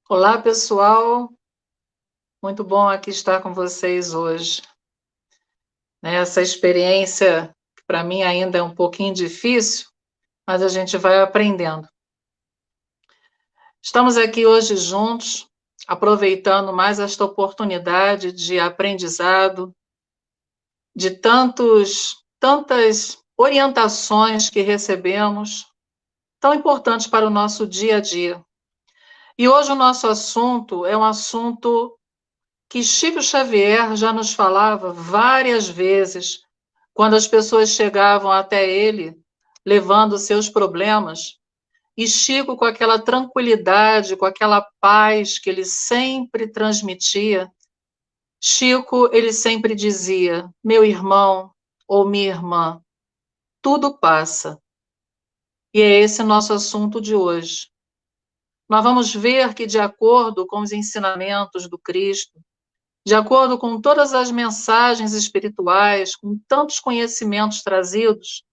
Olá, pessoal. Muito bom aqui estar com vocês hoje. Essa experiência, que para mim ainda é um pouquinho difícil, mas a gente vai aprendendo. Estamos aqui hoje juntos, aproveitando mais esta oportunidade de aprendizado, de tantas orientações que recebemos, tão importantes para o nosso dia a dia. E hoje o nosso assunto é um assunto que Chico Xavier já nos falava várias vezes, quando as pessoas chegavam até ele levando seus problemas, e Chico, com aquela tranquilidade, com aquela paz que ele sempre transmitia, Chico, ele sempre dizia: meu irmão ou minha irmã, tudo passa. E é esse nosso assunto de hoje. Nós vamos ver que, de acordo com os ensinamentos do Cristo, de acordo com todas as mensagens espirituais, com tantos conhecimentos trazidos,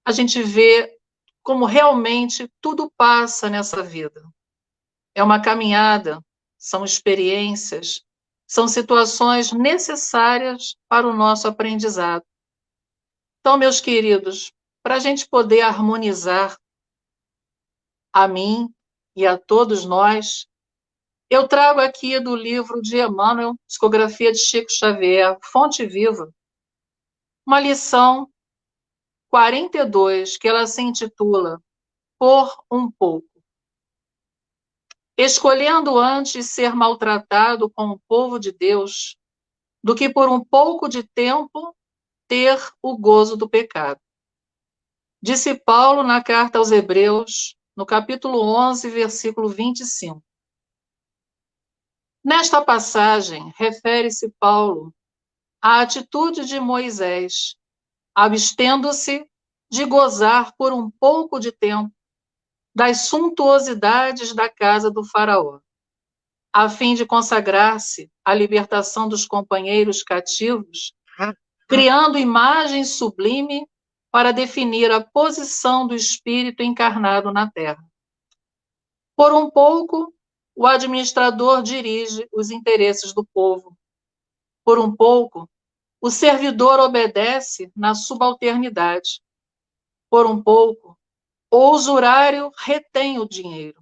a gente vê como realmente tudo passa nessa vida. É uma caminhada, são experiências, são situações necessárias para o nosso aprendizado. Então, meus queridos, para a gente poder harmonizar a mim e a todos nós, eu trago aqui do livro de Emmanuel, Psicografia de Chico Xavier, Fonte Viva, uma lição 42, que ela se intitula Por um pouco. Escolhendo antes ser maltratado com o povo de Deus, do que por um pouco de tempo ter o gozo do pecado. Disse Paulo na carta aos Hebreus, no capítulo 11, versículo 25. Nesta passagem, refere-se Paulo à atitude de Moisés, abstendo-se de gozar por um pouco de tempo das suntuosidades da casa do faraó, a fim de consagrar-se à libertação dos companheiros cativos, criando imagem sublime para definir a posição do espírito encarnado na terra. Por um pouco, o administrador dirige os interesses do povo. Por um pouco, o servidor obedece na subalternidade. Por um pouco, o usurário retém o dinheiro.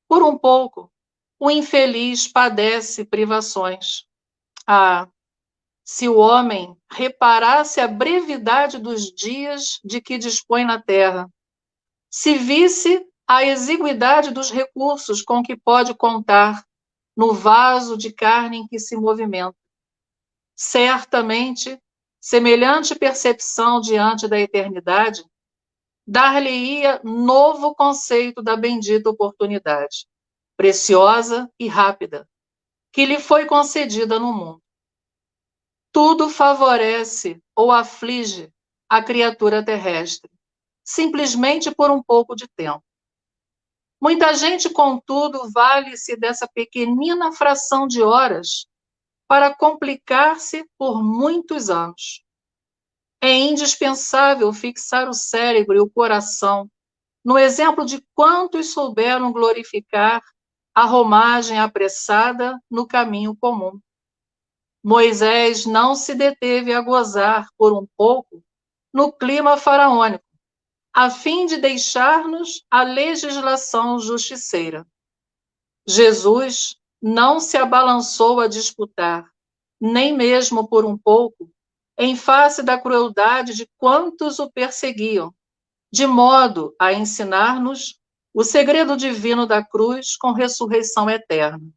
Por um pouco, o infeliz padece privações. Ah, se o homem reparasse a brevidade dos dias de que dispõe na terra, se visse a exiguidade dos recursos com que pode contar no vaso de carne em que se movimenta, certamente, semelhante percepção diante da eternidade dar-lhe-ia novo conceito da bendita oportunidade, preciosa e rápida, que lhe foi concedida no mundo. Tudo favorece ou aflige a criatura terrestre, simplesmente por um pouco de tempo. Muita gente, contudo, vale-se dessa pequenina fração de horas para complicar-se por muitos anos. É indispensável fixar o cérebro e o coração no exemplo de quantos souberam glorificar a romagem apressada no caminho comum. Moisés não se deteve a gozar por um pouco no clima faraônico, a fim de deixar-nos a legislação justiceira. Jesus não se abalançou a disputar, nem mesmo por um pouco, em face da crueldade de quantos o perseguiam, de modo a ensinar-nos o segredo divino da cruz com ressurreição eterna.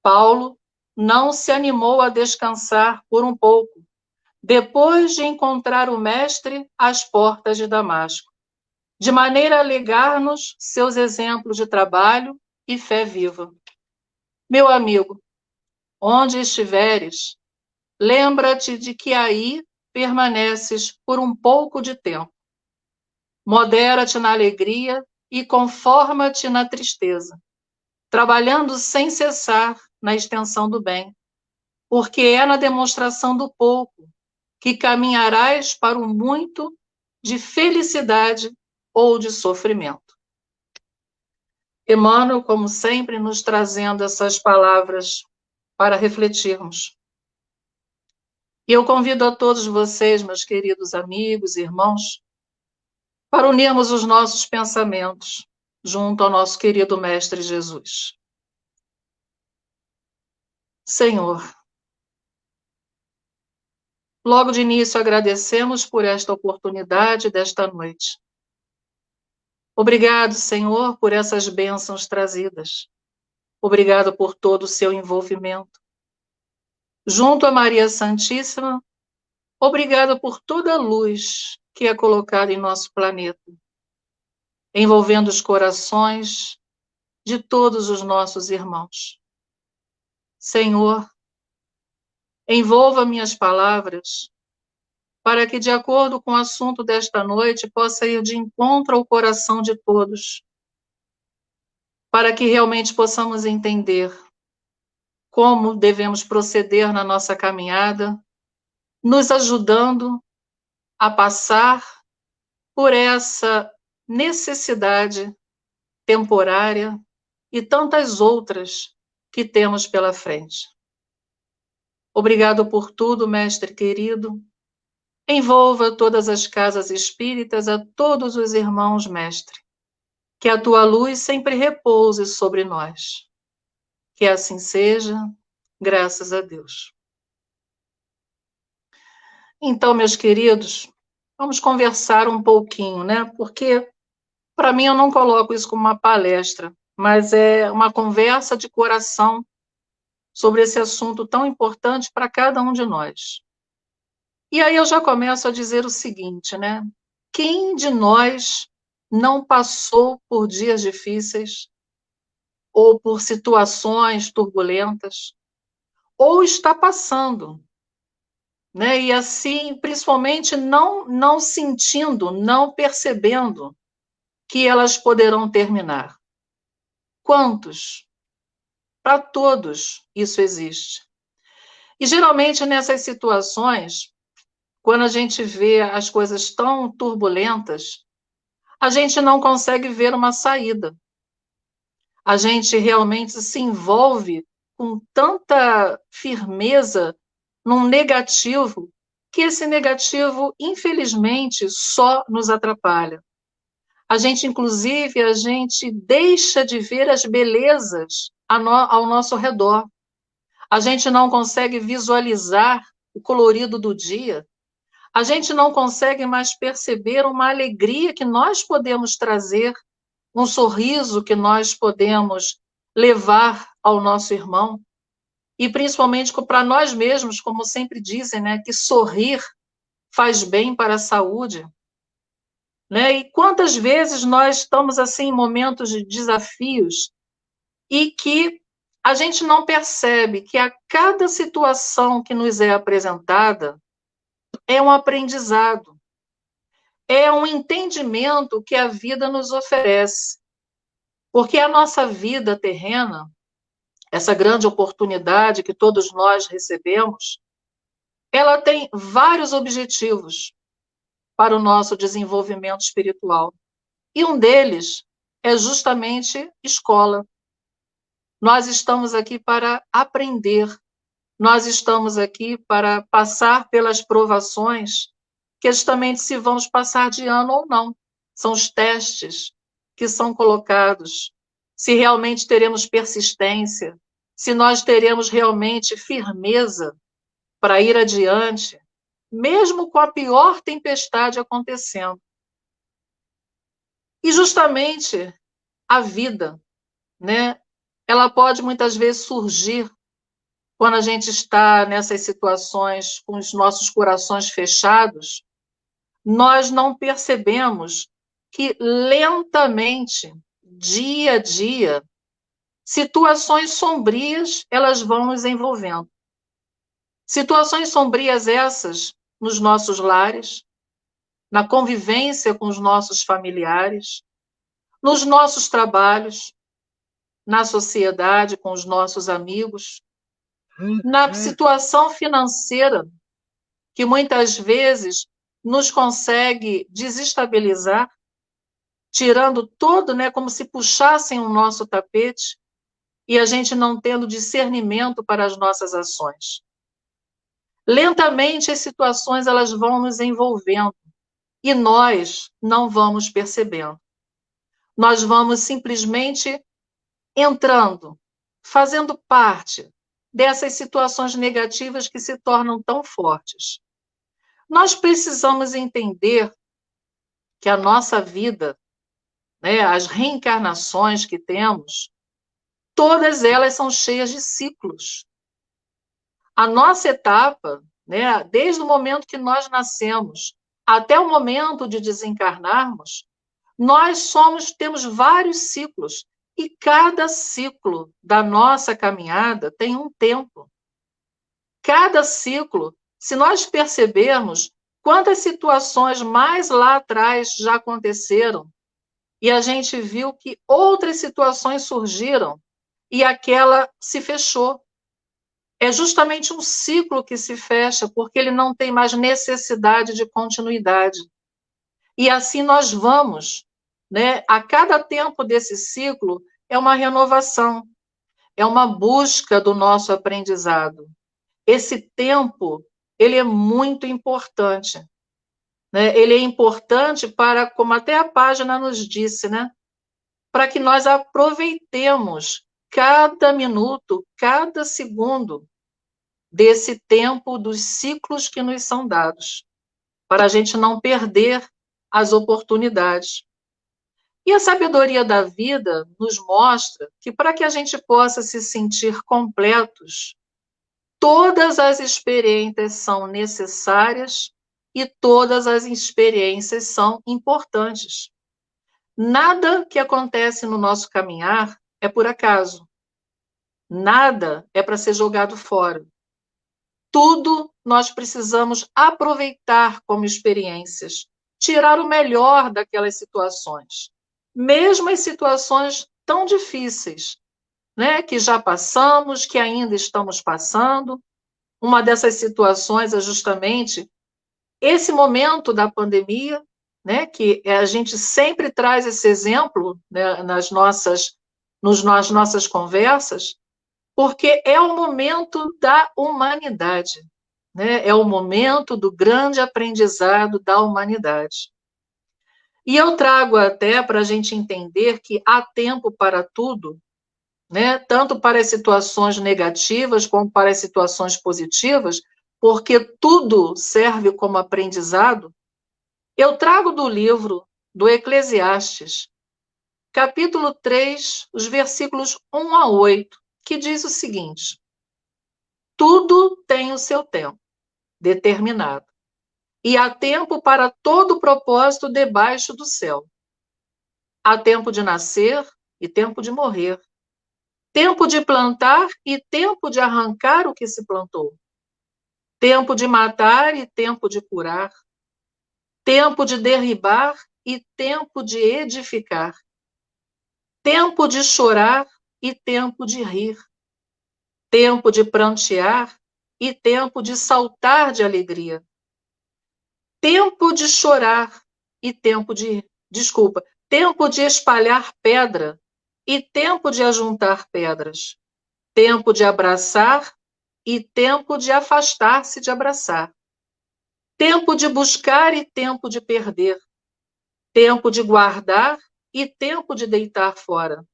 Paulo não se animou a descansar por um pouco, depois de encontrar o Mestre às portas de Damasco, de maneira a legar-nos seus exemplos de trabalho e fé viva. Meu amigo, onde estiveres, lembra-te de que aí permaneces por um pouco de tempo. Modera-te na alegria e conforma-te na tristeza, trabalhando sem cessar na extensão do bem, porque é na demonstração do pouco que caminharás para o muito de felicidade ou de sofrimento. Emmanuel, como sempre, nos trazendo essas palavras para refletirmos. E eu convido a todos vocês, meus queridos amigos e irmãos, para unirmos os nossos pensamentos junto ao nosso querido Mestre Jesus. Senhor, logo de início agradecemos por esta oportunidade desta noite. Obrigado, Senhor, por essas bênçãos trazidas. Obrigado por todo o seu envolvimento. Junto a Maria Santíssima, obrigado por toda a luz que é colocada em nosso planeta, envolvendo os corações de todos os nossos irmãos. Senhor, envolva minhas palavras para que, de acordo com o assunto desta noite, possa ir de encontro ao coração de todos, para que realmente possamos entender como devemos proceder na nossa caminhada, nos ajudando a passar por essa necessidade temporária e tantas outras que temos pela frente. Obrigado por tudo, mestre querido. Envolva todas as casas espíritas, a todos os irmãos, mestre. Que a tua luz sempre repouse sobre nós. Que assim seja, graças a Deus. Então, meus queridos, vamos conversar um pouquinho, né? Porque, para mim, eu não coloco isso como uma palestra, mas é uma conversa de coração sobre esse assunto tão importante para cada um de nós. E aí eu já começo a dizer o seguinte, né? Quem de nós não passou por dias difíceis, ou por situações turbulentas, ou está passando, né? E assim, principalmente não sentindo, não percebendo que elas poderão terminar. Quantos? Para todos isso existe. E geralmente nessas situações, quando a gente vê as coisas tão turbulentas, a gente não consegue ver uma saída. A gente realmente se envolve com tanta firmeza num negativo, que esse negativo, infelizmente, só nos atrapalha. A gente, inclusive, a gente deixa de ver as belezas ao nosso redor. A gente não consegue visualizar o colorido do dia. A gente não consegue mais perceber uma alegria que nós podemos trazer, um sorriso que nós podemos levar ao nosso irmão. E principalmente para nós mesmos, como sempre dizem, né, que sorrir faz bem para a saúde. Né? E quantas vezes nós estamos assim em momentos de desafios e que a gente não percebe que a cada situação que nos é apresentada é um aprendizado, é um entendimento que a vida nos oferece. Porque a nossa vida terrena, essa grande oportunidade que todos nós recebemos, ela tem vários objetivos para o nosso desenvolvimento espiritual. E um deles é justamente escola. Nós estamos aqui para aprender, nós estamos aqui para passar pelas provações que justamente se vamos passar de ano ou não. São os testes que são colocados, se realmente teremos persistência, se nós teremos realmente firmeza para ir adiante, mesmo com a pior tempestade acontecendo. E justamente a vida, né? Ela pode muitas vezes surgir quando a gente está nessas situações com os nossos corações fechados, nós não percebemos que lentamente, dia a dia, situações sombrias elas vão nos envolvendo. Situações sombrias essas nos nossos lares, na convivência com os nossos familiares, nos nossos trabalhos, na sociedade com os nossos amigos, na situação financeira, que muitas vezes nos consegue desestabilizar, tirando todo, né, como se puxassem o nosso tapete, e a gente não tendo discernimento para as nossas ações. Lentamente as situações elas vão nos envolvendo e nós não vamos percebendo. Nós vamos simplesmente entrando, fazendo parte dessas situações negativas que se tornam tão fortes. Nós precisamos entender que a nossa vida, né, as reencarnações que temos, todas elas são cheias de ciclos. A nossa etapa, né, desde o momento que nós nascemos até o momento de desencarnarmos, nós temos vários ciclos e cada ciclo da nossa caminhada tem um tempo. Cada ciclo, se nós percebermos quantas situações mais lá atrás já aconteceram e a gente viu que outras situações surgiram e aquela se fechou. É justamente um ciclo que se fecha, porque ele não tem mais necessidade de continuidade. E assim nós vamos, né? A cada tempo desse ciclo é uma renovação, é uma busca do nosso aprendizado. Esse tempo, ele é muito importante, né? Ele é importante para, como até a página nos disse, né? Para que nós aproveitemos cada minuto, cada segundo desse tempo, dos ciclos que nos são dados, para a gente não perder as oportunidades. E a sabedoria da vida nos mostra que para que a gente possa se sentir completos, todas as experiências são necessárias e todas as experiências são importantes. Nada que acontece no nosso caminhar é por acaso. Nada é para ser jogado fora. Tudo nós precisamos aproveitar como experiências, tirar o melhor daquelas situações, mesmo as situações tão difíceis, né, que já passamos, que ainda estamos passando. Uma dessas situações é justamente esse momento da pandemia, né, que a gente sempre traz esse exemplo, né, nas nossas conversas, porque é o momento da humanidade, né? É o momento do grande aprendizado da humanidade. E eu trago até para a gente entender que há tempo para tudo, né? Tanto para as situações negativas como para as situações positivas, porque tudo serve como aprendizado. Eu trago do livro do Eclesiastes, capítulo 3, os versículos 1 a 8, que diz o seguinte: tudo tem o seu tempo determinado, e há tempo para todo propósito debaixo do céu. Há tempo de nascer e tempo de morrer, tempo de plantar e tempo de arrancar o que se plantou, tempo de matar e tempo de curar, tempo de derribar e tempo de edificar, tempo de chorar e tempo de rir, tempo de prantear e tempo de saltar de alegria, tempo de chorar e tempo de espalhar pedra e tempo de ajuntar pedras, tempo de abraçar e tempo de afastar-se de abraçar, tempo de buscar e tempo de perder, tempo de guardar e tempo de deitar fora,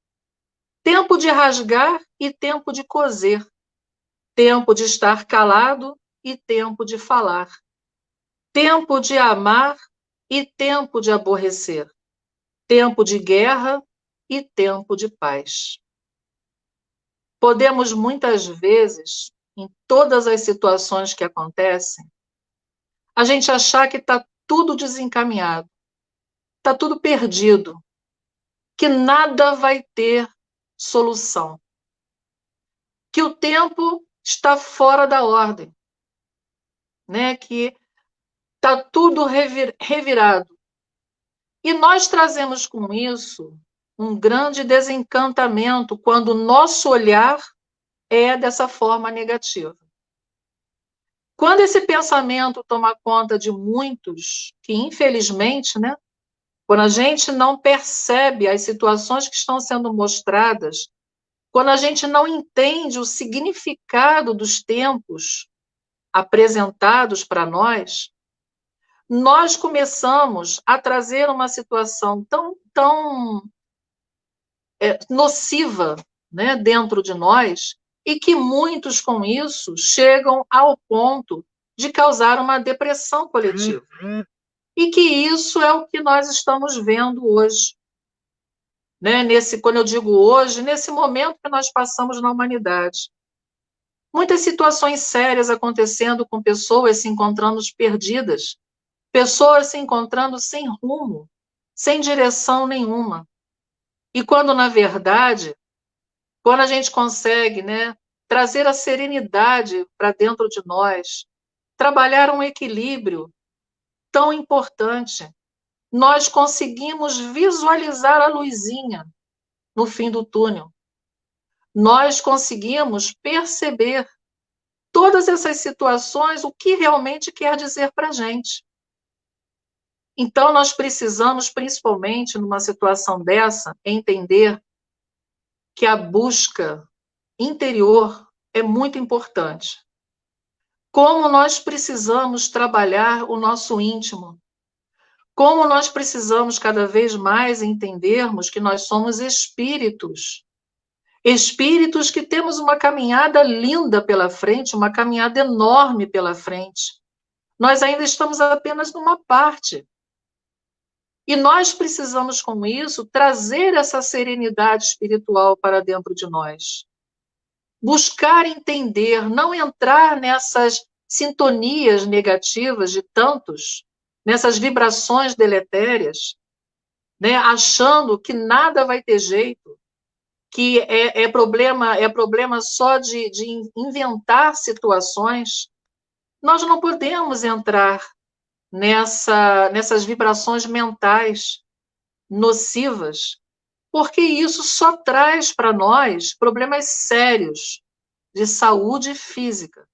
tempo de rasgar e tempo de coser, tempo de estar calado e tempo de falar, tempo de amar e tempo de aborrecer, tempo de guerra e tempo de paz. Podemos muitas vezes, em todas as situações que acontecem, a gente achar que está tudo desencaminhado, está tudo perdido, que nada vai ter solução, que o tempo está fora da ordem, né? Que está tudo revirado. E nós trazemos com isso um grande desencantamento quando o nosso olhar é dessa forma negativa. Quando esse pensamento toma conta de muitos, que infelizmente, né, quando a gente não percebe as situações que estão sendo mostradas, quando a gente não entende o significado dos tempos apresentados para nós, nós começamos a trazer uma situação tão nociva, né, dentro de nós, e que muitos com isso chegam ao ponto de causar uma depressão coletiva. E que isso é o que nós estamos vendo hoje. Né? Quando eu digo hoje, nesse momento que nós passamos na humanidade. Muitas situações sérias acontecendo com pessoas se encontrando perdidas, pessoas se encontrando sem rumo, sem direção nenhuma. E quando, na verdade, quando a gente consegue, né, trazer a serenidade para dentro de nós, trabalhar um equilíbrio tão importante, nós conseguimos visualizar a luzinha no fim do túnel. Nós conseguimos perceber todas essas situações, o que realmente quer dizer para a gente. Então, nós precisamos, principalmente numa situação dessa, entender que a busca interior é muito importante. Como nós precisamos trabalhar o nosso íntimo. Como nós precisamos cada vez mais entendermos que nós somos espíritos. Espíritos que temos uma caminhada linda pela frente, uma caminhada enorme pela frente. Nós ainda estamos apenas numa parte. E nós precisamos, com isso, trazer essa serenidade espiritual para dentro de nós. Buscar entender, não entrar nessas sintonias negativas de tantos, nessas vibrações deletérias, né, achando que nada vai ter jeito, que é problema só de inventar situações. Nós não podemos entrar nessas vibrações mentais nocivas, porque isso só traz para nós problemas sérios de saúde física.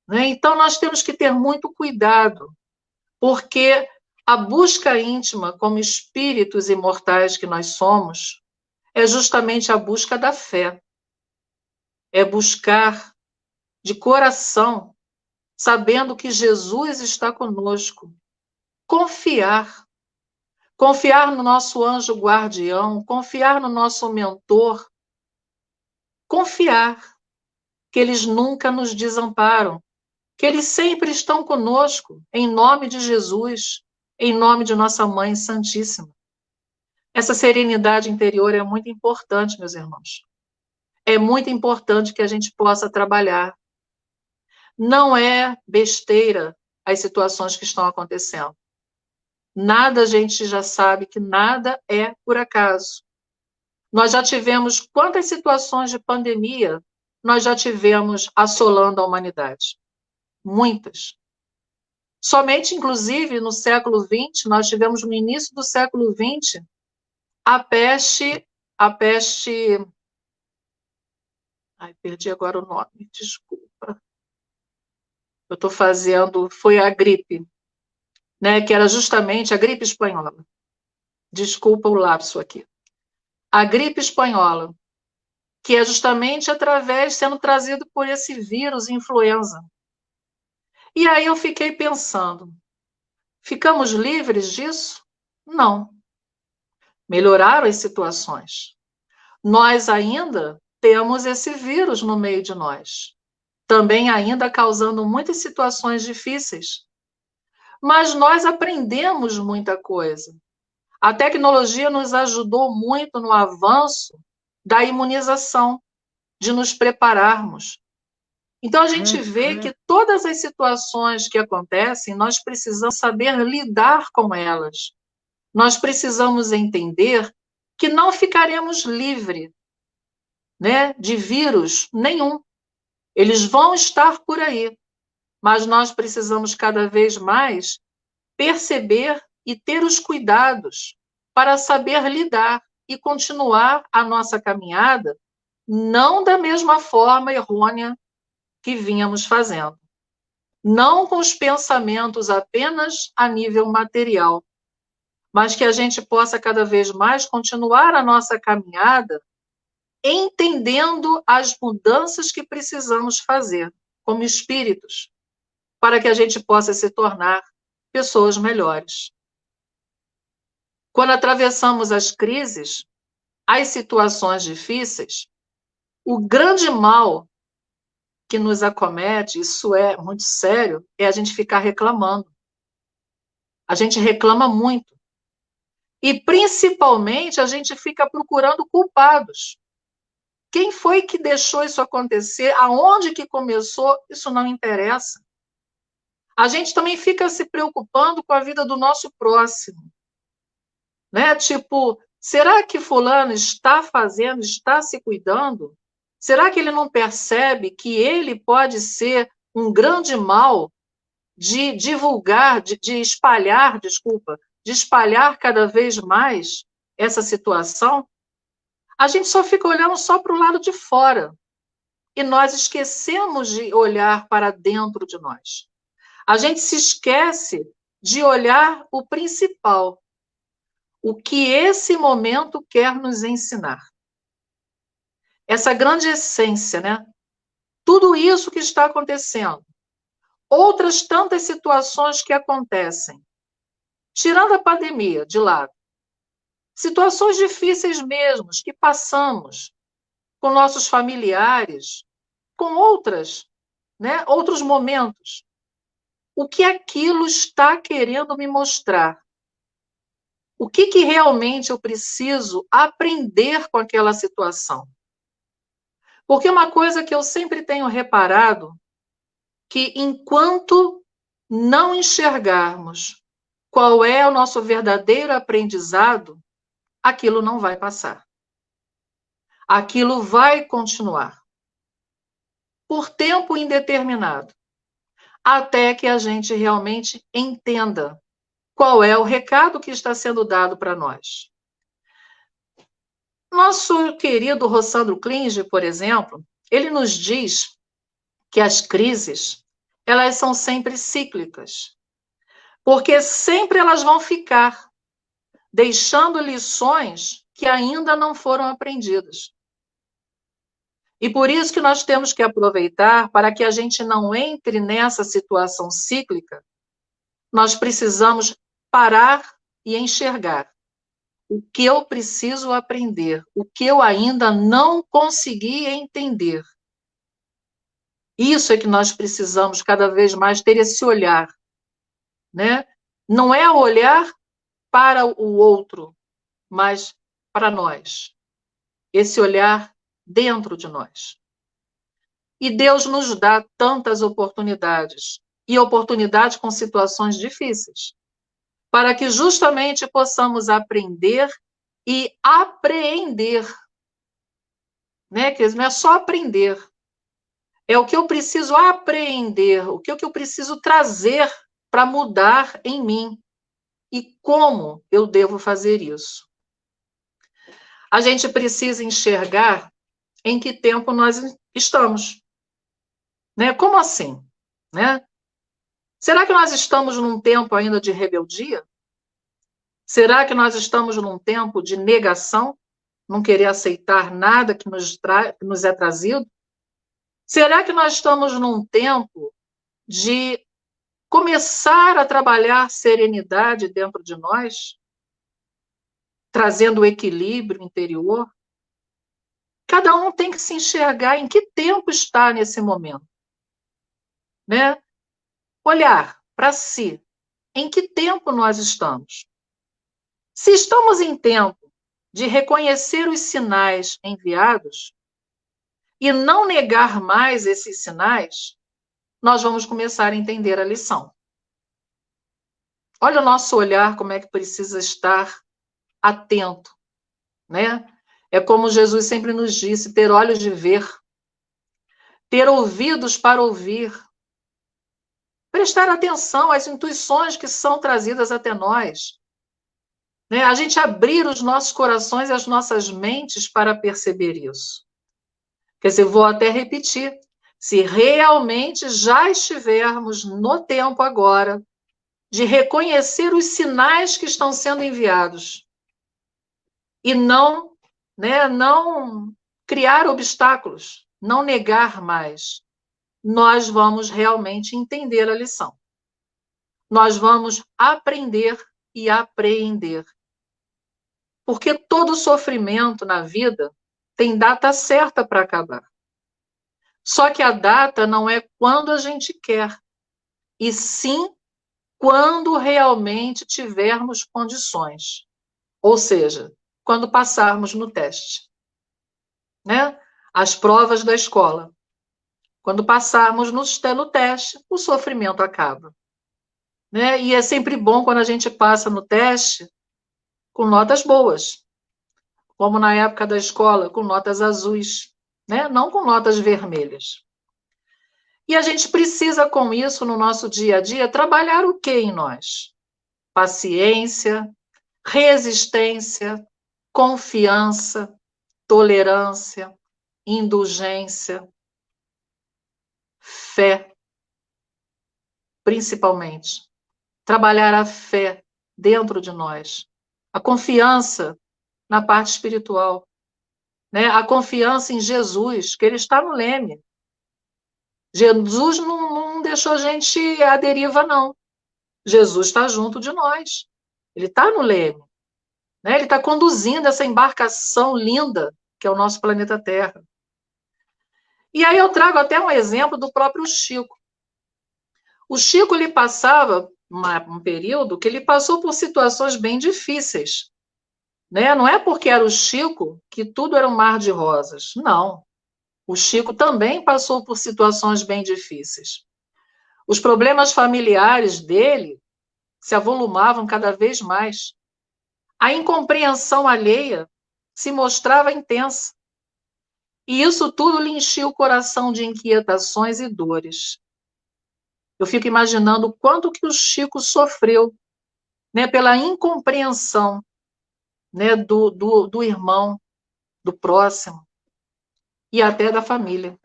Né? Então, nós temos que ter muito cuidado, porque a busca íntima, como espíritos imortais que nós somos, é justamente a busca da fé. É buscar de coração, sabendo que Jesus está conosco. Confiar no nosso anjo guardião, confiar no nosso mentor, confiar que eles nunca nos desamparam, que eles sempre estão conosco, em nome de Jesus, em nome de nossa Mãe Santíssima. Essa serenidade interior é muito importante, meus irmãos. É muito importante que a gente possa trabalhar. Não é besteira as situações que estão acontecendo. Nada, a gente já sabe que nada é por acaso. Nós já tivemos quantas situações de pandemia nós já tivemos assolando a humanidade? Muitas. Somente, inclusive, no século XX, nós tivemos no início do século XX a peste. Ai, perdi agora o nome, desculpa. Eu estou fazendo, foi a gripe, né? Que era justamente a gripe espanhola. Desculpa o lapso aqui. A gripe espanhola, que é justamente sendo trazido por esse vírus influenza. E aí eu fiquei pensando, ficamos livres disso? Não. Melhoraram as situações. Nós ainda temos esse vírus no meio de nós, também ainda causando muitas situações difíceis. Mas nós aprendemos muita coisa. A tecnologia nos ajudou muito no avanço da imunização, de nos prepararmos. Então, a gente vê que todas as situações que acontecem, nós precisamos saber lidar com elas. Nós precisamos entender que não ficaremos livres, né, de vírus nenhum. Eles vão estar por aí, mas nós precisamos cada vez mais perceber e ter os cuidados para saber lidar e continuar a nossa caminhada, não da mesma forma errônea que vínhamos fazendo. Não com os pensamentos apenas a nível material, mas que a gente possa cada vez mais continuar a nossa caminhada entendendo as mudanças que precisamos fazer como espíritos, para que a gente possa se tornar pessoas melhores. Quando atravessamos as crises, as situações difíceis, o grande mal que nos acomete, isso é muito sério, é a gente ficar reclamando. A gente reclama muito. E, principalmente, a gente fica procurando culpados. Quem foi que deixou isso acontecer? Aonde que começou? Isso não interessa. A gente também fica se preocupando com a vida do nosso próximo. Né? Tipo, será que fulano está fazendo, está se cuidando? Será que ele não percebe que ele pode ser um grande mal de divulgar, de espalhar, desculpa, de espalhar cada vez mais essa situação? A gente só fica olhando só para o lado de fora e nós esquecemos de olhar para dentro de nós. A gente se esquece de olhar o principal, o que esse momento quer nos ensinar. Essa grande essência, né? Tudo isso que está acontecendo, outras tantas situações que acontecem, tirando a pandemia de lado, situações difíceis mesmo que passamos com nossos familiares, com outras, né? Outros momentos. O que aquilo está querendo me mostrar? O que realmente eu preciso aprender com aquela situação? Porque uma coisa que eu sempre tenho reparado, que enquanto não enxergarmos qual é o nosso verdadeiro aprendizado, aquilo não vai passar. Aquilo vai continuar. Por tempo indeterminado. Até que a gente realmente entenda qual é o recado que está sendo dado para nós. Nosso querido Rossandro Klinge, por exemplo, ele nos diz que as crises, elas são sempre cíclicas, porque sempre elas vão ficar, deixando lições que ainda não foram aprendidas. E por isso que nós temos que aproveitar, para que a gente não entre nessa situação cíclica, nós precisamos parar e enxergar o que eu preciso aprender, o que eu ainda não consegui entender. Isso é que nós precisamos cada vez mais ter esse olhar, né? Não é olhar para o outro, mas para nós. Esse olhar dentro de nós. E Deus nos dá tantas oportunidades, e oportunidades com situações difíceis, para que justamente possamos aprender e apreender. Né? Que não é só aprender. É o que eu preciso apreender, o que eu preciso trazer para mudar em mim. E como eu devo fazer isso? A gente precisa enxergar em que tempo nós estamos. Né? Como assim? Né? Será que nós estamos num tempo ainda de rebeldia? Será que nós estamos num tempo de negação? Não querer aceitar nada que nos é trazido? Será que nós estamos num tempo de começar a trabalhar serenidade dentro de nós, trazendo o equilíbrio interior? Cada um tem que se enxergar em que tempo está nesse momento, né? Olhar para si, em que tempo nós estamos. Se estamos em tempo de reconhecer os sinais enviados e não negar mais esses sinais, nós vamos começar a entender a lição. Olha o nosso olhar, como é que precisa estar atento, né? É como Jesus sempre nos disse, ter olhos de ver, ter ouvidos para ouvir, prestar atenção às intuições que são trazidas até nós, né? A gente abrir os nossos corações e as nossas mentes para perceber isso. Quer dizer, vou até repetir, se realmente já estivermos no tempo agora de reconhecer os sinais que estão sendo enviados e não, né, não criar obstáculos, não negar mais, nós vamos realmente entender a lição. Nós vamos aprender e apreender. Porque todo sofrimento na vida tem data certa para acabar. Só que a data não é quando a gente quer, e sim quando realmente tivermos condições. Ou seja, quando passarmos no teste. Né? As provas da escola. Quando passarmos no teste, o sofrimento acaba. Né? E é sempre bom quando a gente passa no teste com notas boas, como na época da escola, com notas azuis, né? Não com notas vermelhas. E a gente precisa, com isso, no nosso dia a dia, trabalhar o que em nós? Paciência, resistência, confiança, tolerância, indulgência, fé, principalmente. Trabalhar a fé dentro de nós. A confiança na parte espiritual. Né? A confiança em Jesus, que ele está no leme. Jesus não deixou a gente à deriva, não. Jesus está junto de nós. Ele está no leme. Né? Ele está conduzindo essa embarcação linda que é o nosso planeta Terra. E aí eu trago até um exemplo do próprio Chico. O Chico, ele passava um período que ele passou por situações bem difíceis. Né? Não é porque era o Chico que tudo era um mar de rosas. Não. O Chico também passou por situações bem difíceis. Os problemas familiares dele se avolumavam cada vez mais. A incompreensão alheia se mostrava intensa. E isso tudo lhe enchia o coração de inquietações e dores. Eu fico imaginando o quanto que o Chico sofreu, né, pela incompreensão, né, do irmão, do próximo e até da família.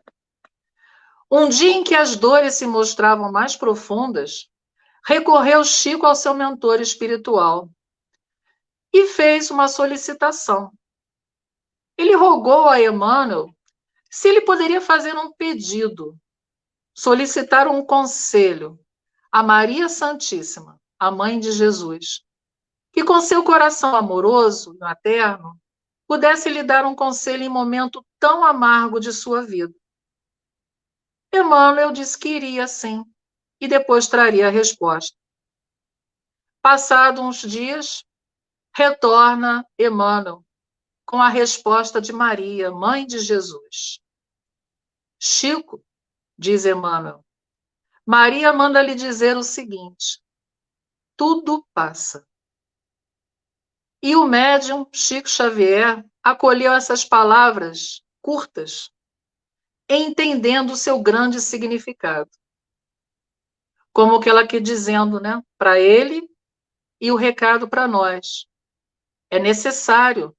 Um dia em que as dores se mostravam mais profundas, recorreu Chico ao seu mentor espiritual e fez uma solicitação. Ele rogou a Emmanuel se ele poderia fazer um pedido, solicitar um conselho a Maria Santíssima, a mãe de Jesus, que com seu coração amoroso e materno pudesse lhe dar um conselho em momento tão amargo de sua vida. Emmanuel disse que iria sim, e depois traria a resposta. Passados uns dias, retorna Emmanuel com a resposta de Maria, mãe de Jesus. Chico, diz Emmanuel, Maria manda lhe dizer o seguinte: tudo passa. E o médium Chico Xavier acolheu essas palavras curtas, entendendo o seu grande significado. Como que ela aqui dizendo, né, para ele e o recado para nós. É necessário,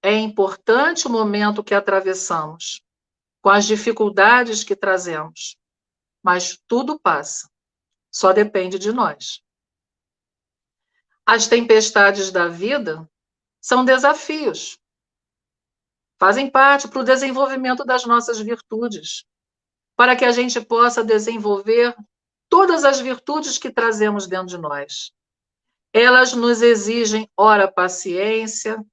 é importante o momento que atravessamos, com as dificuldades que trazemos, mas tudo passa, só depende de nós. As tempestades da vida são desafios, fazem parte para o desenvolvimento das nossas virtudes, para que a gente possa desenvolver todas as virtudes que trazemos dentro de nós. Elas nos exigem, ora, paciência,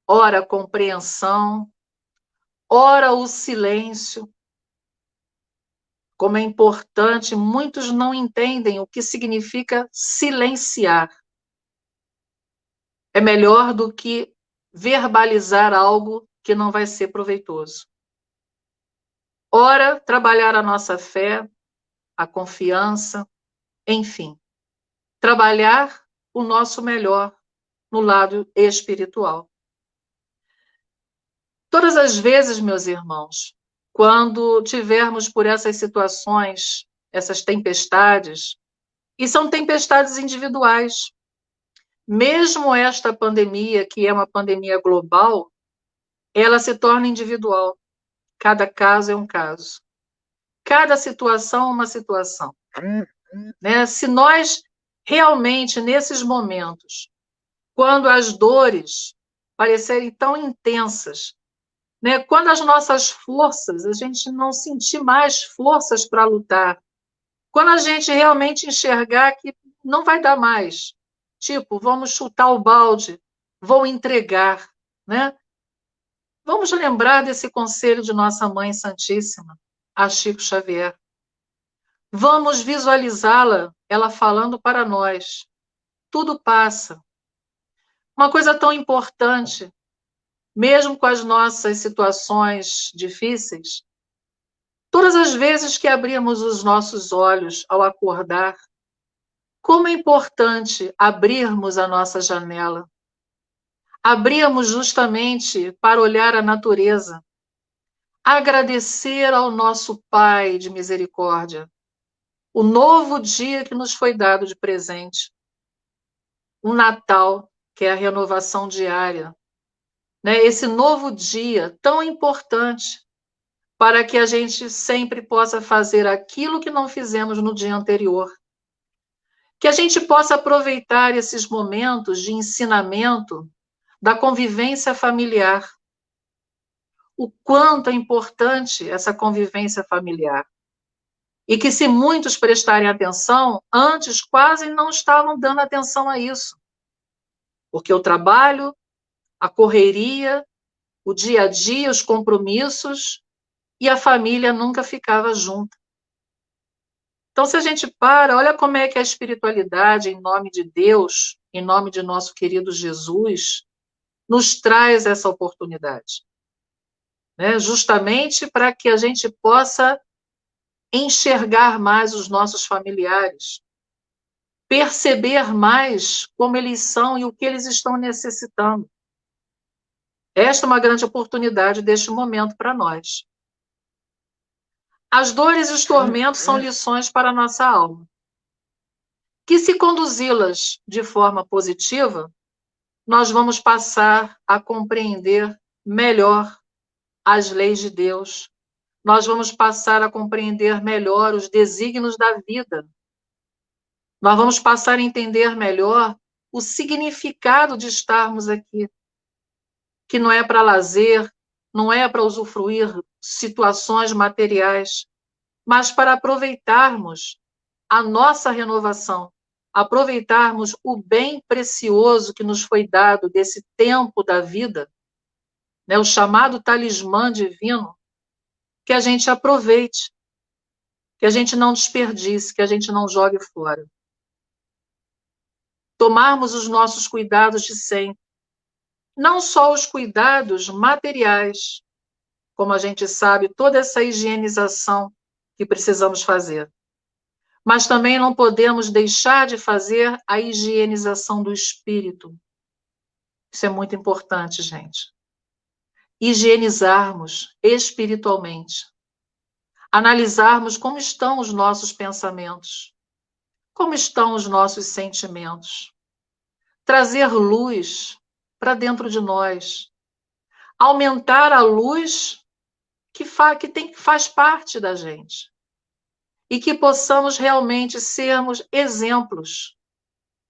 ora, compreensão, ora, o silêncio. Como é importante, muitos não entendem o que significa silenciar. É melhor do que verbalizar algo que não vai ser proveitoso. Ora, trabalhar a nossa fé, a confiança, enfim, trabalhar o nosso melhor no lado espiritual. Todas as vezes, meus irmãos, quando tivermos por essas situações, essas tempestades, e são tempestades individuais, mesmo esta pandemia, que é uma pandemia global, ela se torna individual. Cada caso é um caso. Cada situação é uma situação. Né? Se nós realmente nesses momentos, quando as dores parecerem tão intensas, né? Quando as nossas forças, a gente não sentir mais forças para lutar, quando a gente realmente enxergar que não vai dar mais, tipo, vamos chutar o balde, vou entregar, né? Vamos lembrar desse conselho de nossa Mãe Santíssima, a Chico Xavier. Vamos visualizá-la, ela falando para nós. Tudo passa. Uma coisa tão importante, mesmo com as nossas situações difíceis, todas as vezes que abrimos os nossos olhos ao acordar, como é importante abrirmos a nossa janela. Abrirmos justamente para olhar a natureza, agradecer ao nosso Pai de misericórdia, o novo dia que nos foi dado de presente, um Natal, que é a renovação diária, né? Esse novo dia tão importante para que a gente sempre possa fazer aquilo que não fizemos no dia anterior. Que a gente possa aproveitar esses momentos de ensinamento da convivência familiar. O quanto é importante essa convivência familiar. E que se muitos prestarem atenção, antes quase não estavam dando atenção a isso. Porque o trabalho, a correria, o dia a dia, os compromissos, e a família nunca ficava junta. Então, se a gente olha como é que a espiritualidade, em nome de Deus, em nome de nosso querido Jesus, nos traz essa oportunidade. Né? Justamente para que a gente possa enxergar mais os nossos familiares, perceber mais como eles são e o que eles estão necessitando. Esta é uma grande oportunidade deste momento para nós. As dores e os tormentos são lições para a nossa alma, que se conduzi-las de forma positiva, nós vamos passar a compreender melhor as leis de Deus, nós vamos passar a compreender melhor os desígnios da vida, nós vamos passar a entender melhor o significado de estarmos aqui, que não é para lazer, não é para usufruir situações materiais, mas para aproveitarmos a nossa renovação, aproveitarmos o bem precioso que nos foi dado desse tempo da vida, né, o chamado talismã divino, que a gente aproveite, que a gente não desperdice, que a gente não jogue fora. Tomarmos os nossos cuidados de sempre, não só os cuidados materiais, como a gente sabe, toda essa higienização que precisamos fazer, mas também não podemos deixar de fazer a higienização do espírito. Isso é muito importante, gente. Higienizarmos espiritualmente. Analisarmos como estão os nossos pensamentos, como estão os nossos sentimentos. Trazer luz para dentro de nós. Aumentar a luz que faz parte da gente. E que possamos realmente sermos exemplos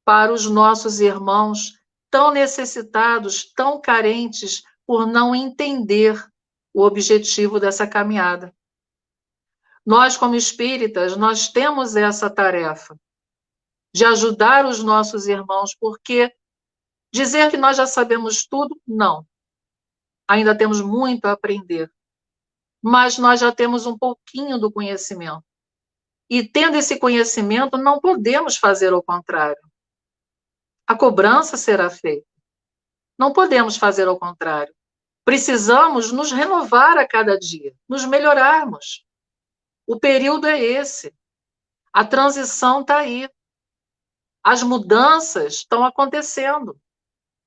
para os nossos irmãos tão necessitados, tão carentes, por não entender o objetivo dessa caminhada. Nós, como espíritas, nós temos essa tarefa de ajudar os nossos irmãos, porque dizer que nós já sabemos tudo, não. Ainda temos muito a aprender. Mas nós já temos um pouquinho do conhecimento. E tendo esse conhecimento, não podemos fazer o contrário. A cobrança será feita. Não podemos fazer ao contrário. Precisamos nos renovar a cada dia, nos melhorarmos. O período é esse. A transição está aí. As mudanças estão acontecendo.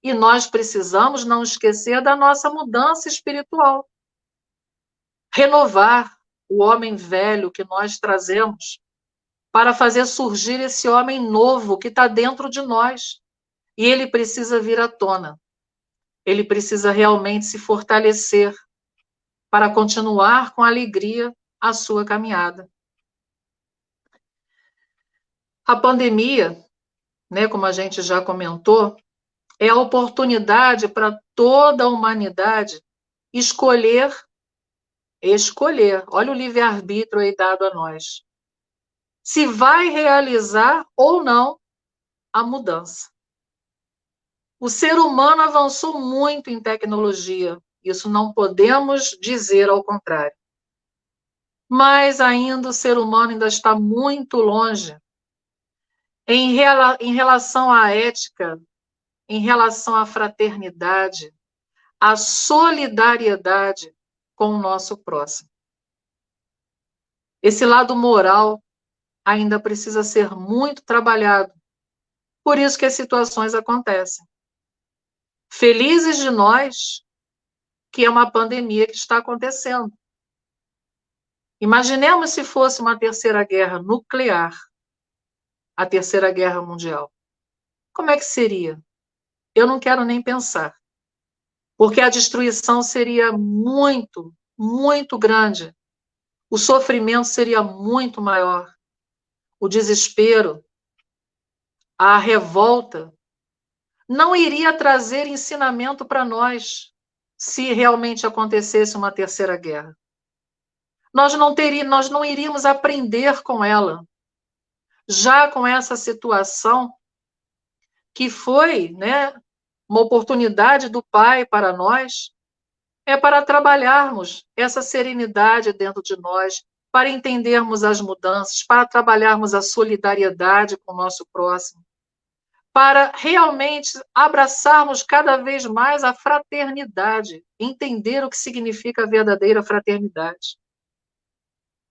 E nós precisamos não esquecer da nossa mudança espiritual. Renovar o homem velho que nós trazemos para fazer surgir esse homem novo que está dentro de nós. E ele precisa vir à tona. Ele precisa realmente se fortalecer para continuar com alegria a sua caminhada. A pandemia, né, como a gente já comentou, é a oportunidade para toda a humanidade escolher, olha o livre-arbítrio aí dado a nós, se vai realizar ou não a mudança. O ser humano avançou muito em tecnologia, isso não podemos dizer ao contrário. Mas ainda o ser humano ainda está muito longe em relação à ética, em relação à fraternidade, à solidariedade com o nosso próximo. Esse lado moral ainda precisa ser muito trabalhado. Por isso que as situações acontecem. Felizes de nós que é uma pandemia que está acontecendo. Imaginemos se fosse uma terceira guerra nuclear, a terceira guerra mundial. Como é que seria? Eu não quero nem pensar, porque a destruição seria muito, muito grande. O sofrimento seria muito maior. O desespero, a revolta, não iria trazer ensinamento para nós se realmente acontecesse uma terceira guerra. Nós não iríamos aprender com ela. Já com essa situação que foi, né, uma oportunidade do Pai para nós, é para trabalharmos essa serenidade dentro de nós, para entendermos as mudanças, para trabalharmos a solidariedade com o nosso próximo, para realmente abraçarmos cada vez mais a fraternidade, entender o que significa a verdadeira fraternidade.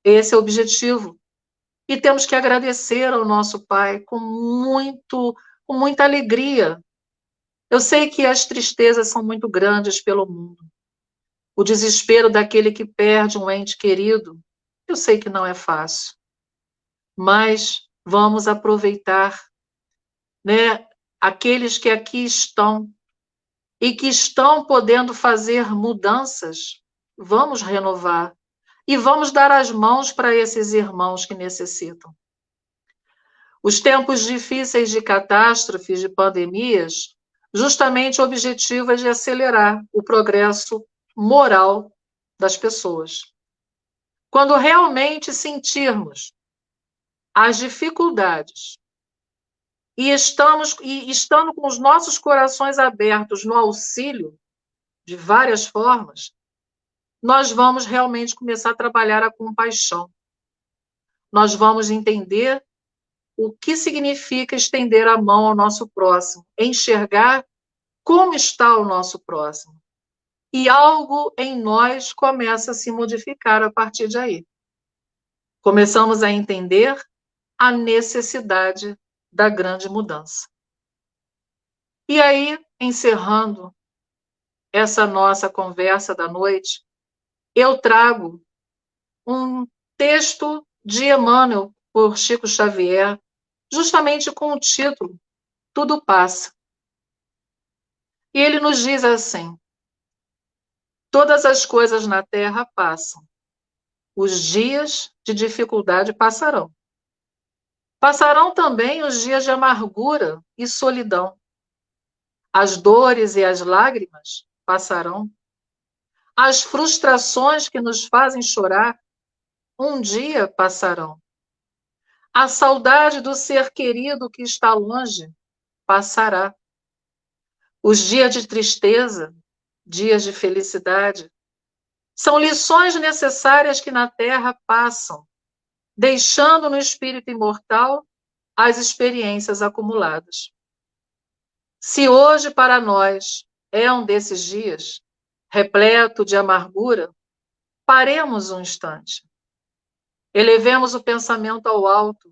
Esse é o objetivo. E temos que agradecer ao nosso Pai com muita alegria. Eu sei que as tristezas são muito grandes pelo mundo. O desespero daquele que perde um ente querido, eu sei que não é fácil. Mas vamos aproveitar, né, aqueles que aqui estão e que estão podendo fazer mudanças, vamos renovar e vamos dar as mãos para esses irmãos que necessitam. Os tempos difíceis de catástrofes, de pandemias, justamente o objetivo é de acelerar o progresso moral das pessoas. Quando realmente sentirmos as dificuldades e estando com os nossos corações abertos no auxílio de várias formas, nós vamos realmente começar a trabalhar a compaixão. Nós vamos entender o que significa estender a mão ao nosso próximo, enxergar como está o nosso próximo. E algo em nós começa a se modificar a partir de aí. Começamos a entender a necessidade da grande mudança. E aí, encerrando essa nossa conversa da noite, eu trago um texto de Emmanuel, por Chico Xavier, justamente com o título Tudo Passa. E ele nos diz assim: todas as coisas na terra passam. Os dias de dificuldade passarão. Passarão também os dias de amargura e solidão. As dores e as lágrimas passarão. As frustrações que nos fazem chorar um dia passarão. A saudade do ser querido que está longe passará. Os dias de tristeza, dias de felicidade, são lições necessárias que na Terra passam, deixando no espírito imortal as experiências acumuladas. Se hoje para nós é um desses dias, repleto de amargura, paremos um instante. Elevemos o pensamento ao alto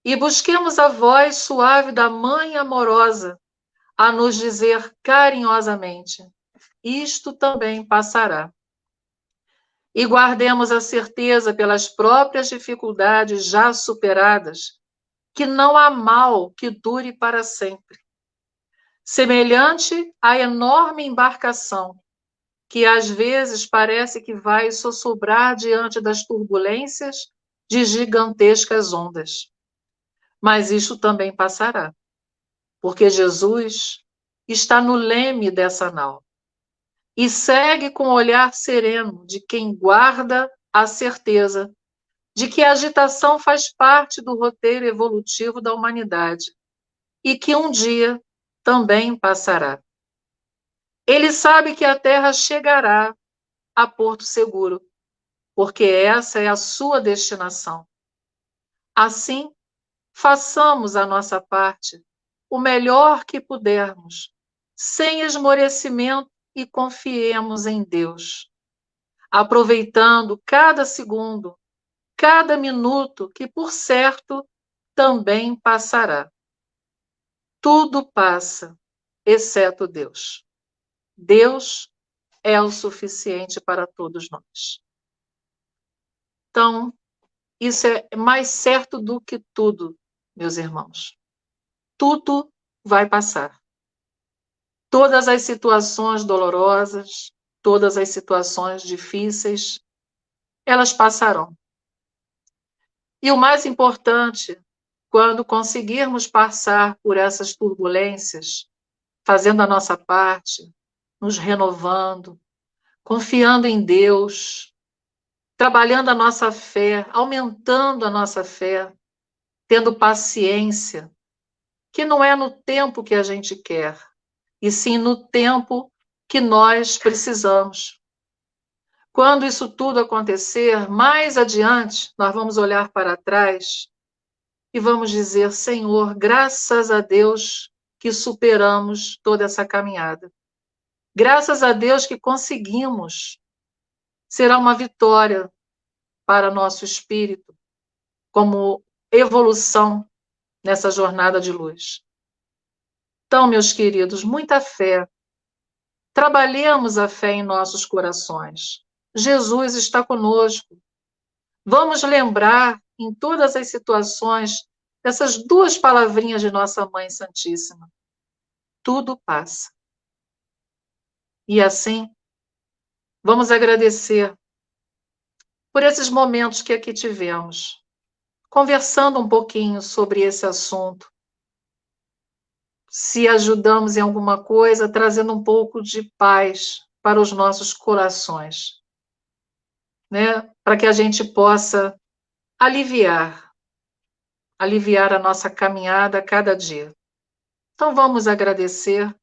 e busquemos a voz suave da Mãe amorosa a nos dizer carinhosamente: isto também passará. E guardemos a certeza pelas próprias dificuldades já superadas que não há mal que dure para sempre. Semelhante à enorme embarcação que às vezes parece que vai sossobrar diante das turbulências de gigantescas ondas. Mas isso também passará. porque Jesus está no leme dessa nau e segue com o olhar sereno de quem guarda a certeza de que a agitação faz parte do roteiro evolutivo da humanidade e que um dia também passará. Ele sabe que a Terra chegará a Porto Seguro, porque essa é a sua destinação. Assim, façamos a nossa parte, o melhor que pudermos, sem esmorecimento e confiemos em Deus, aproveitando cada segundo, cada minuto que, por certo, também passará. Tudo passa, exceto Deus. Deus é o suficiente para todos nós. Então, isso é mais certo do que tudo, meus irmãos. Tudo vai passar. Todas as situações dolorosas, todas as situações difíceis, elas passarão. E o mais importante, quando conseguirmos passar por essas turbulências, fazendo a nossa parte, nos renovando, confiando em Deus, trabalhando a nossa fé, aumentando a nossa fé, tendo paciência, que não é no tempo que a gente quer, e sim no tempo que nós precisamos. Quando isso tudo acontecer, mais adiante, nós vamos olhar para trás e vamos dizer: Senhor, graças a Deus que superamos toda essa caminhada. Graças a Deus que conseguimos. Será uma vitória para nosso espírito, como evolução nessa jornada de luz. Então, meus queridos, muita fé. Trabalhemos a fé em nossos corações. Jesus está conosco. Vamos lembrar, em todas as situações, dessas duas palavrinhas de nossa Mãe Santíssima. Tudo passa. E assim, vamos agradecer por esses momentos que aqui tivemos, conversando um pouquinho sobre esse assunto, se ajudamos em alguma coisa, trazendo um pouco de paz para os nossos corações, né? Para que a gente possa aliviar a nossa caminhada a cada dia. Então vamos agradecer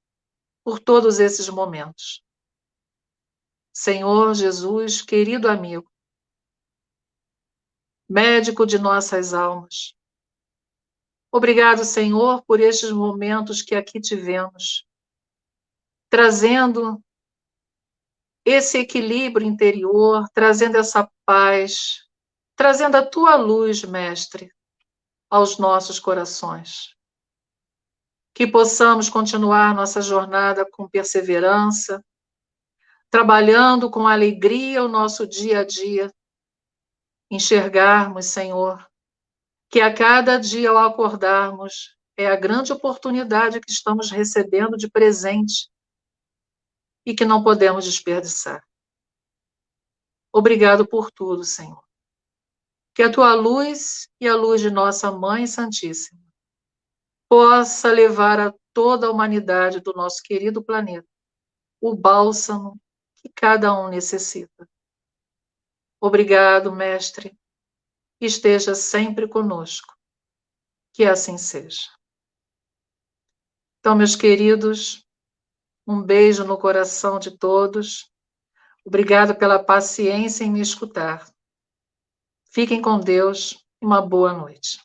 por todos esses momentos. Senhor Jesus, querido amigo, médico de nossas almas, obrigado, Senhor, por estes momentos que aqui tivemos, trazendo esse equilíbrio interior, trazendo essa paz, trazendo a tua luz, Mestre, aos nossos corações. Que possamos continuar nossa jornada com perseverança, trabalhando com alegria o nosso dia a dia, enxergarmos, Senhor, que a cada dia ao acordarmos é a grande oportunidade que estamos recebendo de presente e que não podemos desperdiçar. Obrigado por tudo, Senhor. Que a tua luz e a luz de nossa Mãe Santíssima possa levar a toda a humanidade do nosso querido planeta o bálsamo que cada um necessita. Obrigado, Mestre. Esteja sempre conosco. Que assim seja. Então, meus queridos, um beijo no coração de todos. Obrigado pela paciência em me escutar. Fiquem com Deus e uma boa noite.